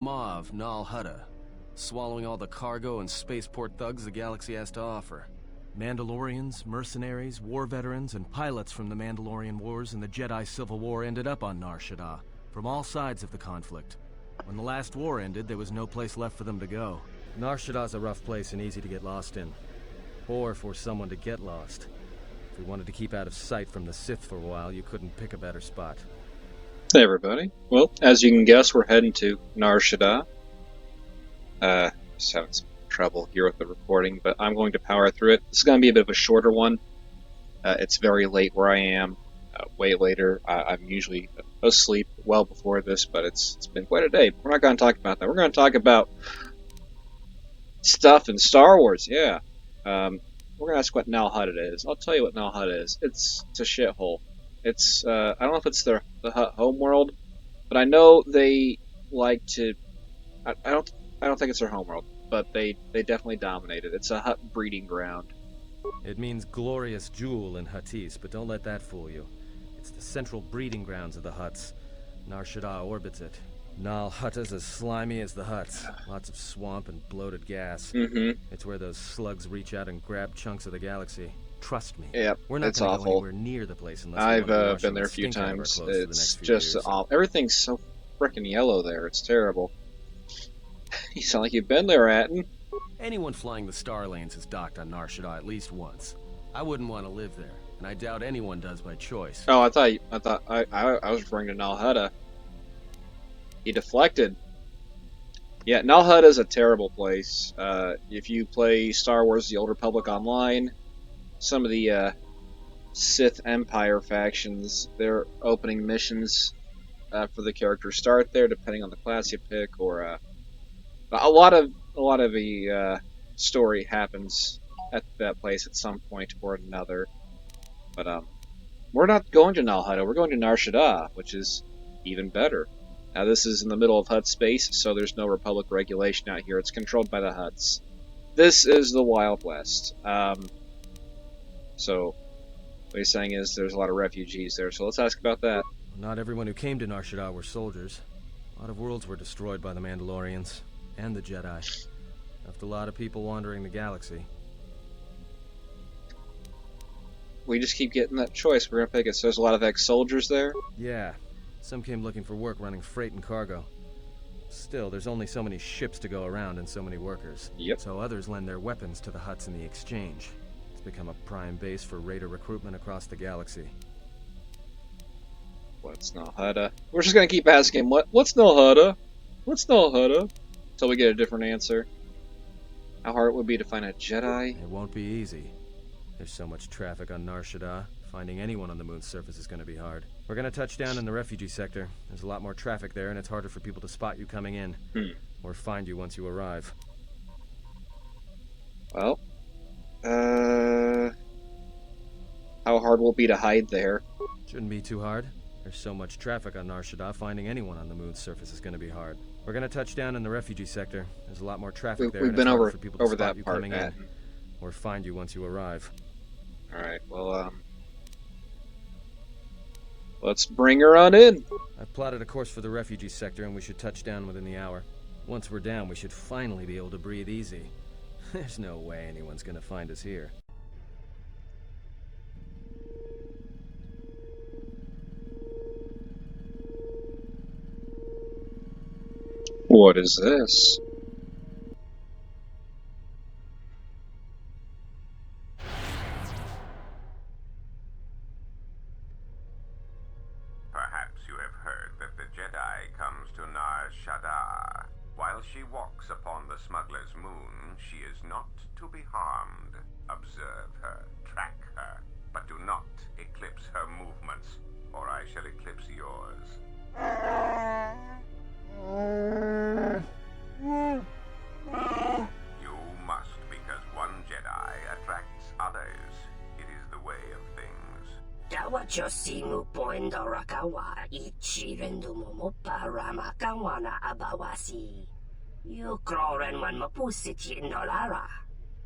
maw of Nal Hutta, swallowing all the cargo and spaceport thugs the galaxy has to offer. Mandalorians, mercenaries, war veterans, and pilots from the Mandalorian Wars and the Jedi Civil War ended up on Nar Shaddaa, from all sides of the conflict. When the last war ended, there was no place left for them to go. Nar Shaddaa's a rough place and easy to get lost in. Or for someone to get lost. If you wanted to keep out of sight from the Sith for a while, you couldn't pick a better spot. Hey everybody. Well, as you can guess, we're heading to Nar Shaddaa. Just having some trouble here with the recording, but I'm going to power through it. This is going to be a bit of a shorter one. It's very late where I am. Way later. I'm usually asleep well before this, but it's been quite a day. We're not going to talk about that. We're going to talk about stuff in Star Wars, yeah. We're going to ask what Nal Hutta is. I'll tell you what Nal Hutta is. It's a shithole. It's, I don't know if it's the Hutt homeworld, but I know they like to, I don't think it's their homeworld, but they definitely dominate it. It's a Hutt breeding ground. It means glorious jewel in Huttese, but don't let that fool you. It's the central breeding grounds of the Hutts. Nar Shaddaa orbits it. Nal Hutta's as slimy as the Hutts. Lots of swamp and bloated gas. It's where those slugs reach out and grab chunks of the galaxy. Trust me. Yep, we're not going to go anywhere near the place unless I've been there a few times. It's just everything's so frickin' yellow there. It's terrible. You sound like you've been there, Atten. Anyone flying the Star Lanes has docked on Nar Shaddaa at least once. I wouldn't want to live there, and I doubt anyone does by choice. Oh, I was referring to Nal Hutta. He deflected. Yeah, Nal Hutta is a terrible place. If you play Star Wars: The Old Republic online, some of the Sith Empire factions, their opening missions for the characters start there, depending on the class you pick, or a lot of the story happens at that place at some point or another. But we're not going to Nal Hutta. We're going to Nar Shaddaa, which is even better. Now, this is in the middle of Hutt space, so there's no Republic regulation out here. It's controlled by the Hutts. This is the Wild West. So, what he's saying is there's a lot of refugees there, so let's ask about that. Not everyone who came to Nar Shaddaa were soldiers. A lot of worlds were destroyed by the Mandalorians and the Jedi. Left a lot of people wandering the galaxy. We just keep getting that choice. We're gonna pick it. So there's a lot of ex-soldiers there? Yeah. Some came looking for work running freight and cargo. Still, there's only so many ships to go around and so many workers. Yep. So others lend their weapons to the Hutts in the exchange. It's become a prime base for raider recruitment across the galaxy. What's Nal Hutta? We're just gonna keep asking what's Nal Hutta? What's Nal Hutta? Until we get a different answer. How hard it would be to find a Jedi? It won't be easy. There's so much traffic on Nar Shaddaa. Finding anyone on the moon's surface is going to be hard. We're going to touch down in the refugee sector. There's a lot more traffic there, and it's harder for people to spot you coming in. Or find you once you arrive. Well, how hard will it be to hide there? Shouldn't be too hard. There's so much traffic on Nar Shaddaa, finding anyone on the moon's surface is going to be hard. We're going to touch down in the refugee sector. There's a lot more traffic there, we've and been it's harder over for people to spot that you part, coming in. Or find you once you arrive. Alright, well, let's bring her on in. I've plotted a course for the refugee sector, and we should touch down within the hour. Once we're down, we should finally be able to breathe easy. There's no way anyone's gonna find us here. What is this? Perhaps you have heard that the Jedi comes to Nar Shaddaa. While she walks upon the smuggler's moon, she is not to be harmed. Observe her, track her, but do not eclipse her movements, or I shall eclipse yours. You must, because one Jedi attracts others. It is the way of things. Dawachosimu poindorakawa ichirendumu parama kawana abawasi. You kroren wan mapusiti indolara.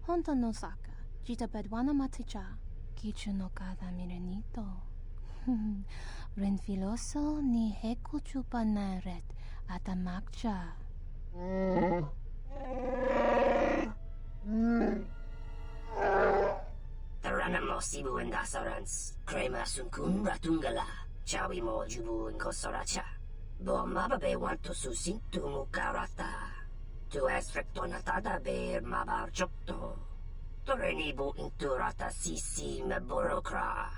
Honto no saka, jita bedwana maticha, kichu no kada mirenito. Renfiloso ni heku chupa naret atamakcha. Tarana mo sibu and dasarans, crema sunkun ratungala, chawi mo jubu and kosoracha. Bo mababe want to susintu mukarata. Tu esfrektonatada beer mabar chokto. Torenibu inturata sisi meborokra.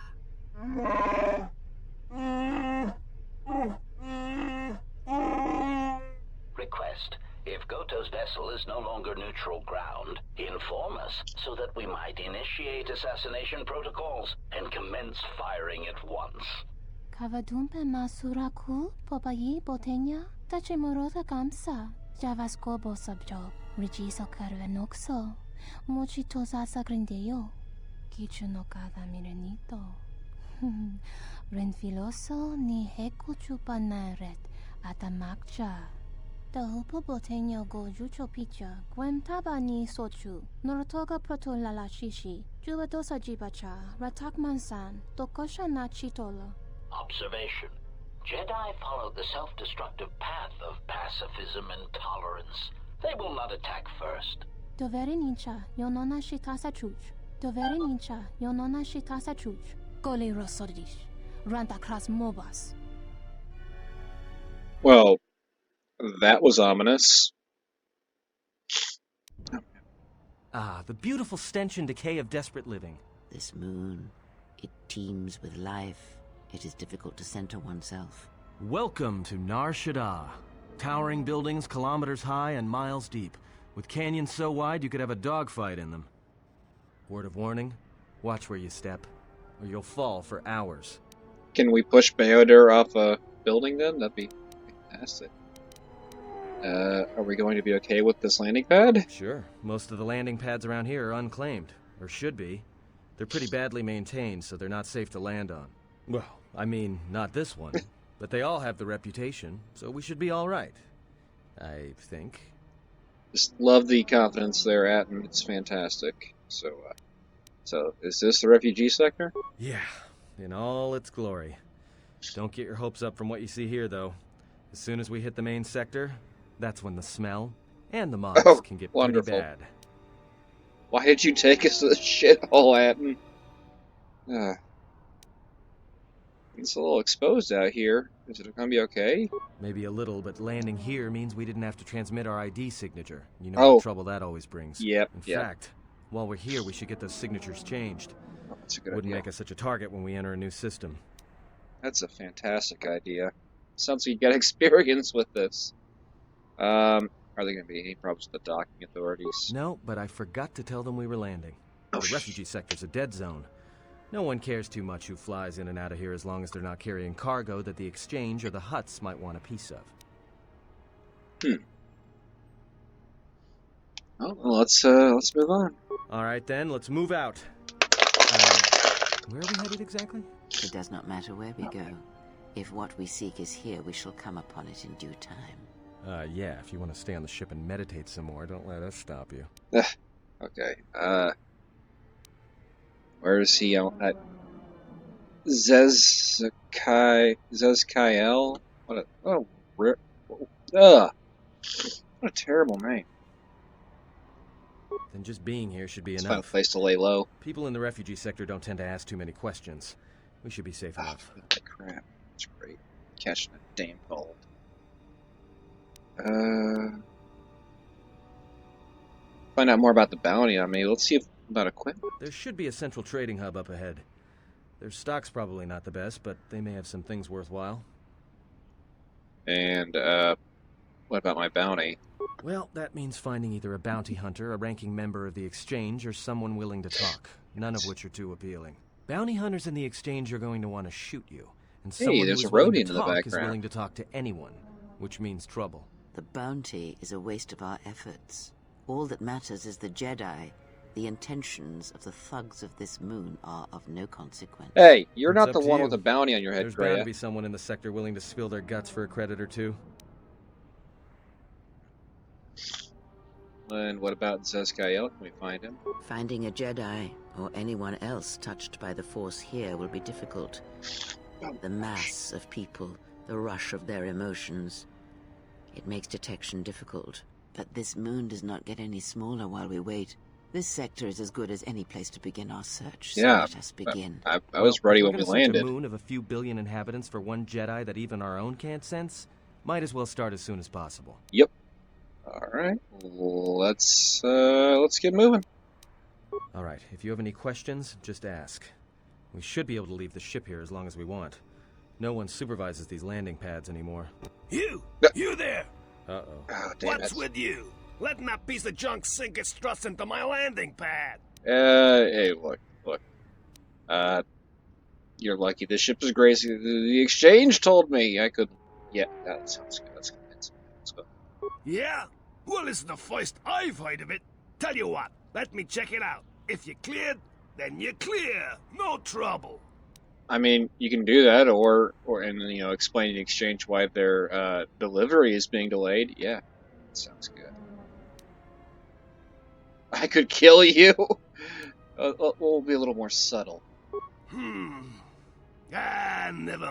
Request. If Goto's vessel is no longer neutral ground, inform us so that we might initiate assassination protocols and commence firing at once. Kavadumpe masuraku popayi botenya tachimorota kamsa javasko bosabjo rijiso karvenokso mochito sasagrindeyo kichuno kada mirenito renfiloso ni heku chupanaret atamakcha Tahupo botenya go jucho picha, gwentaba ni sochu, norotoga proto lalashishi, jubadosa jibacha, ratak mansan, tokosha na chitolo. Observation. Jedi follow the self-destructive path of pacifism and tolerance. They will not attack first. Doveri nincha, yonona shitasa chuch. Doveri nincha, yonona shitasa chuch. Goli rosodish, ranta kras mobas. Well, that was ominous. Ah, the beautiful stench and decay of desperate living. This moon, it teems with life. It is difficult to center oneself. Welcome to Nar Shaddaa. Towering buildings kilometers high and miles deep, with canyons so wide you could have a dogfight in them. Word of warning, watch where you step, or you'll fall for hours. Can we push Beodur off a building then? That'd be fantastic. Are we going to be okay with this landing pad? Sure. Most of the landing pads around here are unclaimed, or should be. They're pretty badly maintained, so they're not safe to land on. Well, I mean, not this one. But they all have the reputation, so we should be all right. I think. Just love the confidence they're at, and it's fantastic. So is this the refugee sector? Yeah, in all its glory. Don't get your hopes up from what you see here, though. As soon as we hit the main sector, that's when the smell and the mobs can get wonderful. pretty bad. Why did you take us to the shithole, Atten? It's a little exposed out here. Is it gonna be okay? Maybe a little, but landing here means we didn't have to transmit our ID signature. You know Oh. what trouble that always brings. Yep, In yep. fact, while we're here, we should get those signatures changed. Oh, that's a good Wouldn't idea. make us such a target when we enter a new system. That's a fantastic idea. Sounds like you got experience with this. Are there going to be any problems with the docking authorities? No, but I forgot to tell them we were landing. Oh, The refugee sector's a dead zone. No one cares too much who flies in and out of here as long as they're not carrying cargo that the exchange or the Hutts might want a piece of. Oh, well, let's move on. All right then, let's move out. Where are we headed exactly? It does not matter where we go. If what we seek is here, we shall come upon it in due time. Yeah, if you want to stay on the ship and meditate some more, don't let us stop you. Okay. Where is he? At Zezkael? What a terrible name. Then just being here should be Let's find a enough. place to lay low. People in the refugee sector don't tend to ask too many questions. We should be safe enough. Crap. That's great. Catching a damn cold. Find out more about the bounty on me. Let's see about equipment. There should be a central trading hub up ahead. Their stock's probably not the best, but they may have some things worthwhile. And, what about my bounty? Well, that means finding either a bounty hunter, a ranking member of the Exchange, or someone willing to talk, none of which are too appealing. Bounty hunters in the Exchange are going to want to shoot you, and someone there's who a is willing roadie to in the talk is background. willing to talk to anyone, which means trouble. The bounty is a waste of our efforts. All that matters is the Jedi. The intentions of the thugs of this moon are of no consequence. Hey, you're It's not up the to one you. with a bounty on your head, There's bound to Freya. be someone in the sector willing to spill their guts for a credit or two. And what about Zezkael? Can we find him? Finding a Jedi, or anyone else touched by the Force here, will be difficult. The mass of people, the rush of their emotions. It makes detection difficult, but this moon does not get any smaller while we wait. This sector is as good as any place to begin our search, so Yeah, let us begin. I was ready if we're when we gonna search landed. a moon of a few billion inhabitants for one Jedi that even our own can't sense, might as well start as soon as possible. Yep. All right, let's get moving. All right, if you have any questions, just ask. We should be able to leave the ship here as long as we want. No one supervises these landing pads anymore. You there! Oh, damn What's it. with you? Letting that piece of junk sink its struts into my landing pad. Hey, look. You're lucky the ship is grazing. The exchange told me I could. Yeah, that sounds good. That's convincing. Let's go. Yeah? Well, it's the first I've heard of it. Tell you what, let me check it out. If you're cleared, then you're clear. No trouble. I mean, you can do that, or explain to the exchange why their delivery is being delayed. Yeah, sounds good. I could kill you. We'll be a little more subtle. Never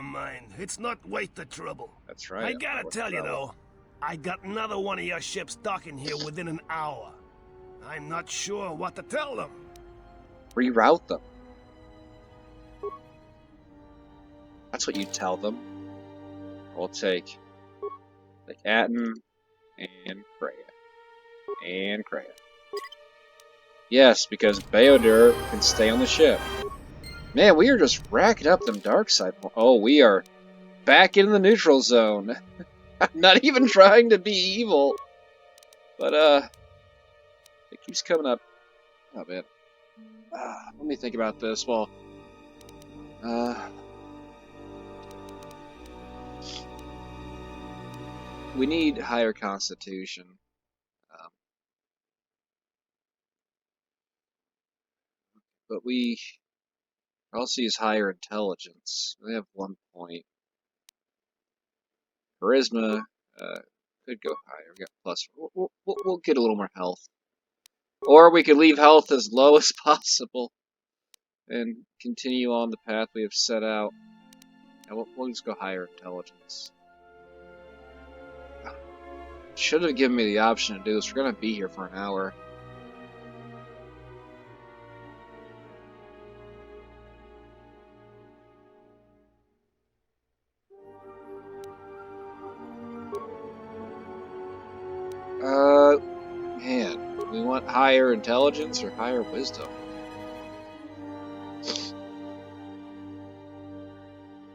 mind. It's not worth the trouble. That's right. I gotta tell you, though, I got another one of your ships docking here within an hour. I'm not sure what to tell them. Reroute them. That's what you tell them. We'll take Atten and Kreia. And Kreia. Yes, because Beodur can stay on the ship. Man, we are just racking up them dark side. Oh, we are back in the neutral zone. I'm not even trying to be evil. But, it keeps coming up. Oh, man. Let me think about this. Well, we need higher constitution. But we also use higher intelligence. We have 1 point. Charisma could go higher. We got plus. We'll get a little more health. Or we could leave health as low as possible and continue on the path we have set out. And we'll just go higher intelligence. Should have given me the option to do this. We're going to be here for an hour. Man, we want higher intelligence or higher wisdom?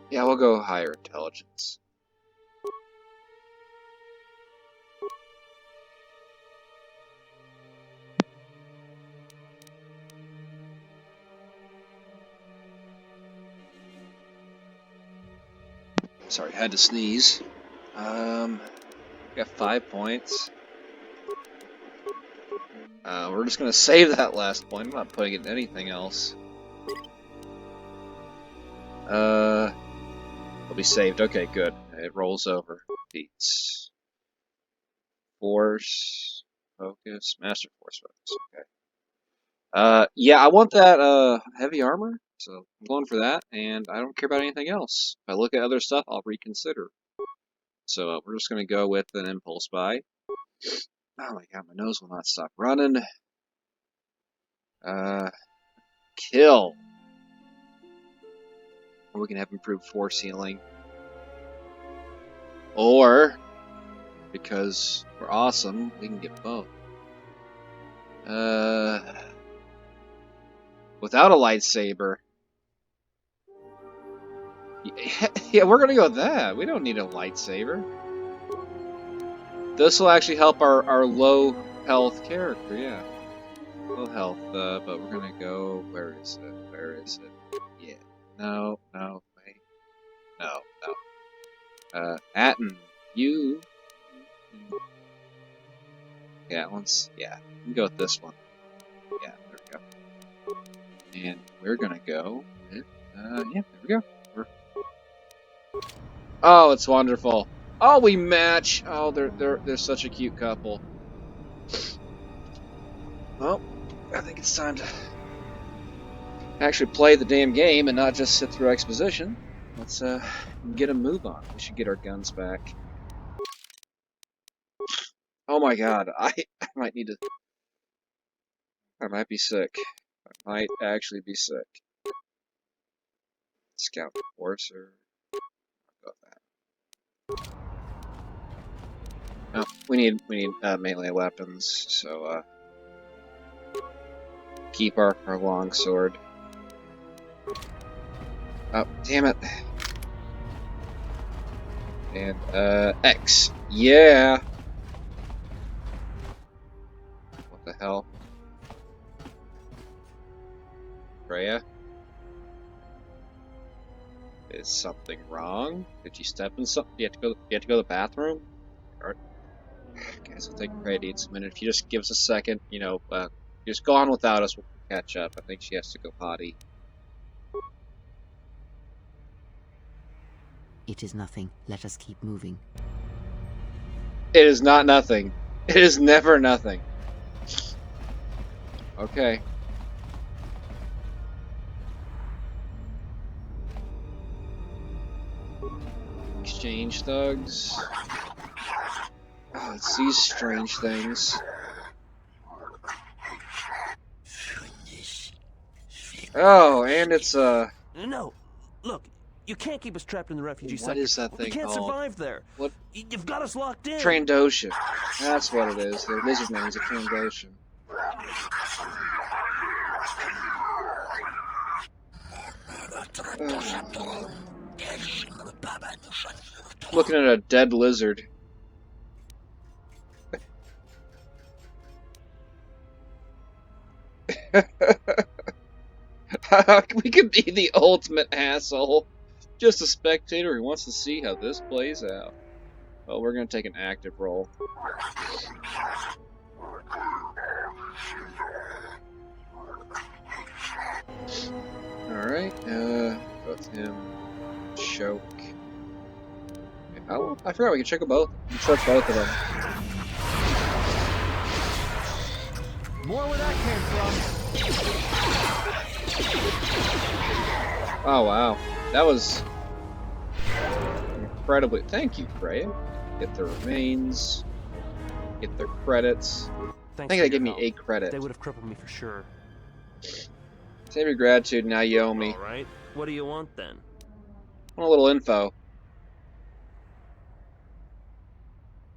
Yeah, we'll go higher intelligence. Sorry, had to sneeze. Got 5 points. We're just gonna save that last point. I'm not putting it in anything else. It'll be saved. Okay, good. It rolls over. Beats. Force. Focus. Master Force Focus. Okay. Yeah, I want that, heavy armor. So I'm going for that, and I don't care about anything else. If I look at other stuff, I'll reconsider. So we're just gonna go with an impulse buy. Oh my god, my nose will not stop running. Kill. Or we can have improved force healing. Or, because we're awesome, we can get both. Without a lightsaber. Yeah, we're gonna go with that. We don't need a lightsaber. This will actually help our low health character, yeah. Low health, but we're gonna go. Where is it? Where is it? Yeah. No, wait. No. Atten, you. Yeah, yeah. We can go with this one. Yeah, there we go. And we're gonna go with, yeah, there we go. Oh, it's wonderful. Oh, we match. Oh, they're such a cute couple. Well, I think it's time to actually play the damn game and not just sit through exposition. Let's get a move on. We should get our guns back. Oh my god, I might need to... I might be sick. I might actually be sick. Scout Enforcer. Got that. Oh, we need melee weapons, so keep our longsword. Oh, damn it. And X. Yeah. What the hell? Freya? Is something wrong? Did you step in something? You have to go to the bathroom? Or, guys, I think Freya needs a minute. If you just give us a second, you know, just go on without us, we'll catch up. I think she has to go potty. It is nothing. Let us keep moving. It is not nothing. It is never nothing. Okay. Exchange thugs. Oh, it's these strange things. Oh, and it's No, look, you can't keep us trapped in the refugee sector. what is that thing We can't called? survive there. What? You've got us locked in. Trandoshan. That's what it is. Their lizard name is a Trandoshan. Looking at a dead lizard. We could be the ultimate asshole. Just a spectator who wants to see how this plays out. Well, we're gonna take an active role. Alright, both him, choke. Oh, I forgot we can choke both. We can choke both of them. More where that came from. Oh wow, that was incredibly. Thank you, Freya. Get the remains. Get their credits. I think they gave me 8 credits. They would have crippled me for sure. Save your gratitude, now you owe me. Alright, what do you want then? I want a little info.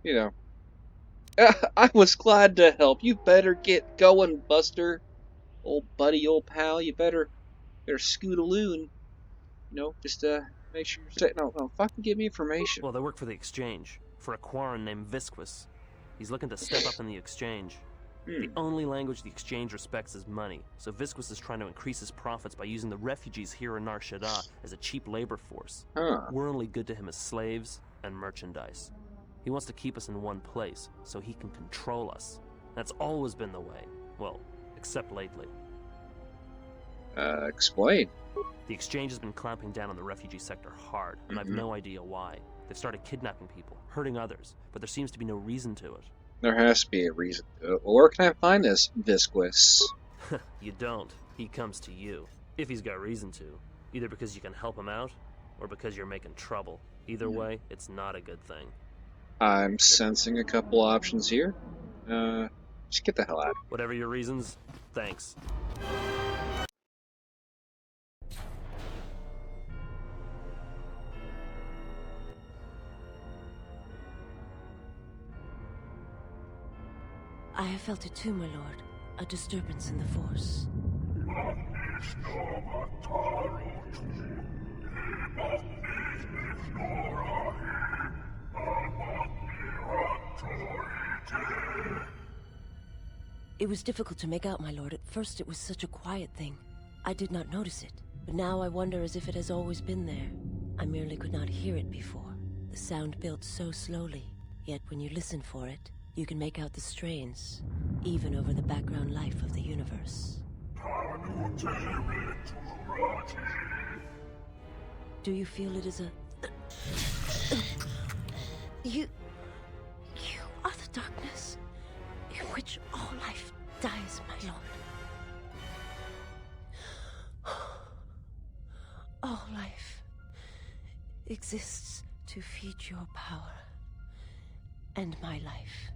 You know. I was glad to help. You better get going, Buster. Old buddy, old pal. You better scoot-a-loon. You know, just make sure you're safe. No, fucking give me information. Well, they work for the exchange. For a Quarren named Visquis. He's looking to step up in the exchange. The only language the exchange respects is money, so Visquis is trying to increase his profits by using the refugees here in Nar Shaddaa as a cheap labor force. We're only good to him as slaves and merchandise. He wants to keep us in one place, so he can control us. That's always been the way. Well, except lately. Explain. The exchange has been clamping down on the refugee sector hard, and I've no idea why. They've started kidnapping people, hurting others, but there seems to be no reason to it. There has to be a reason to it. Well, where can I find this Visquis? You don't. He comes to you. If he's got reason to. Either because you can help him out, or because you're making trouble. Either way, it's not a good thing. I'm sensing a couple options here. Just get the hell out. Whatever your reasons, thanks. I have felt it too, my lord. A disturbance in the Force. It was difficult to make out, my lord. At first it was such a quiet thing. I did not notice it. But now I wonder as if it has always been there. I merely could not hear it before. The sound built so slowly. Yet when you listen for it, you can make out the strains, even over the background life of the universe. Do you feel it is a... You are the darkness in which all life dies, my lord. All life exists to feed your power and my life.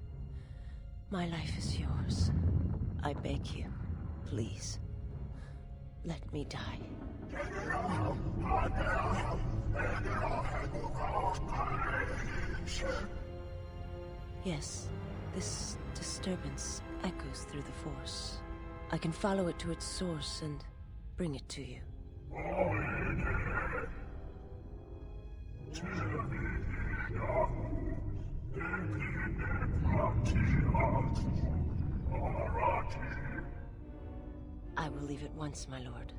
My life is yours. I beg you, please, let me die. Yes, this disturbance echoes through the Force. I can follow it to its source and bring it to you. I will leave at once, my lord.